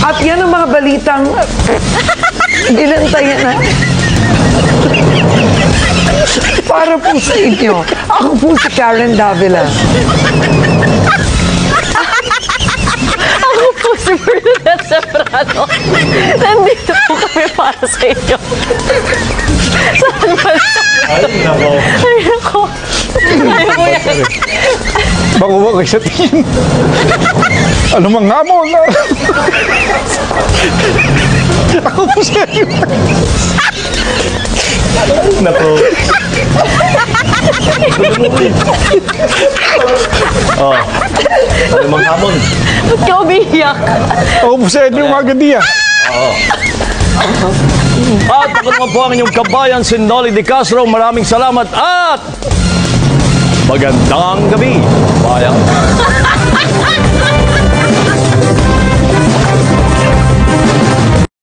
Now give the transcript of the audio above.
At yan ang mga balitang binantayan na. Para po sa inyo. Ako po si Karen Davila. Ako po si Bernadette Seprano. Nandito po kami para sa inyo. Saan ba siya? Ay, nako. Ay, nako. Ay, kuya. Makuha kayo sa tingin. Ano mang hamon na? Ako po sa iyo. Nako. Oh. Ano mang hamon? Ba't ka umiiyak? Ako po sa inyo mga gandiya. At ako naman po ang inyong kabayan, si Nolly De Castro. Maraming salamat at magandang gabi, bayan.